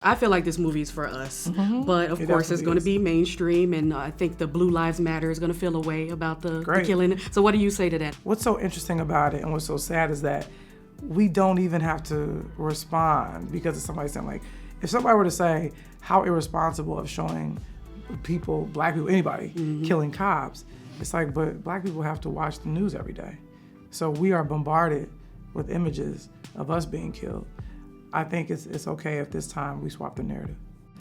I feel like this movie is for us, but of course it's going to be mainstream, and I think the Blue Lives Matter is going to feel a way about the killing. So what do you say to that? What's so interesting about it and what's so sad is that we don't even have to respond because of somebody saying, like, if somebody were to say how irresponsible of showing people, black people, anybody, killing cops, it's like, but black people have to watch the news every day. So we are bombarded with images of us being killed. I think it's okay if this time we swap the narrative.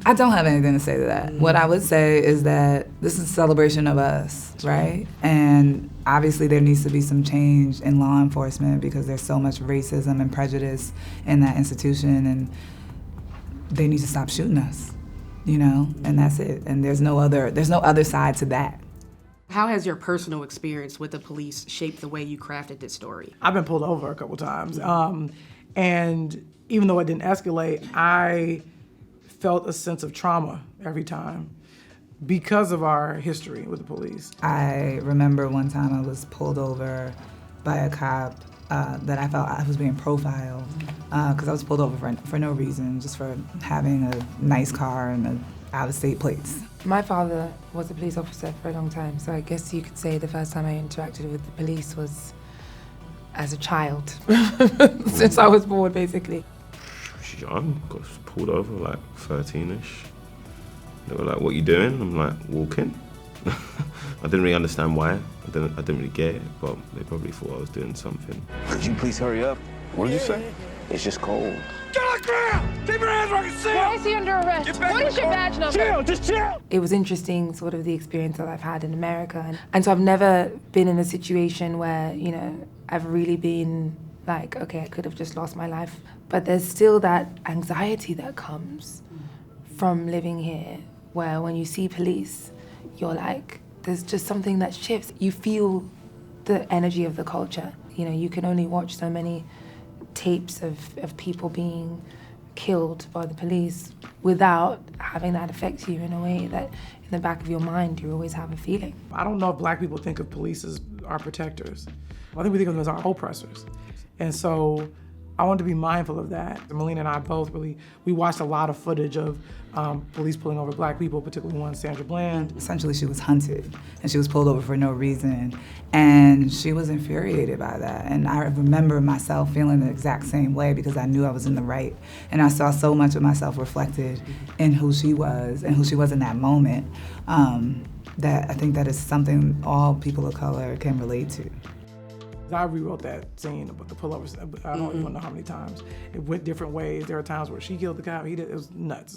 I don't have anything to say to that. What I would say is that this is a celebration of us, right? And obviously there needs to be some change in law enforcement because there's so much racism and prejudice in that institution, and they need to stop shooting us, and that's it. And there's no other side to that. How has your personal experience with the police shaped the way you crafted this story? I've been pulled over a couple times, and even though it didn't escalate, I felt a sense of trauma every time because of our history with the police. I remember one time I was pulled over by a cop that I felt I was being profiled because I was pulled over for no reason, just for having a nice car and out-of-state plates. My father was a police officer for a long time, so I guess you could say the first time I interacted with the police was as a child, since I was born, basically. Young, got pulled over like 13-ish. They were like, "What you doing?" I'm like, "Walking." I didn't really understand why. I didn't really get it, but they probably thought I was doing something. Could you please hurry up? What did you say? It's just cold. Get on the ground! Keep your hands where I can see Why is he under arrest? What is your badge number? Chill, just chill! It was interesting, sort of the experience that I've had in America. And so I've never been in a situation where, I've really been like, okay, I could have just lost my life. But there's still that anxiety that comes from living here, where when you see police, you're like, there's just something that shifts. You feel the energy of the culture. You can only watch so many tapes of people being killed by the police without having that affect you in a way that in the back of your mind you always have a feeling. I don't know if black people think of police as our protectors. I think we think of them as our oppressors. And so I wanted to be mindful of that. Melina and I both we watched a lot of footage of police pulling over black people, particularly one, Sandra Bland. Essentially, she was hunted, and she was pulled over for no reason, and she was infuriated by that. And I remember myself feeling the exact same way because I knew I was in the right, and I saw so much of myself reflected in who she was and who she was in that moment, that I think that is something all people of color can relate to. I rewrote that scene about the pullovers. I don't even know how many times. It went different ways. There are times where she killed the cop. It was nuts.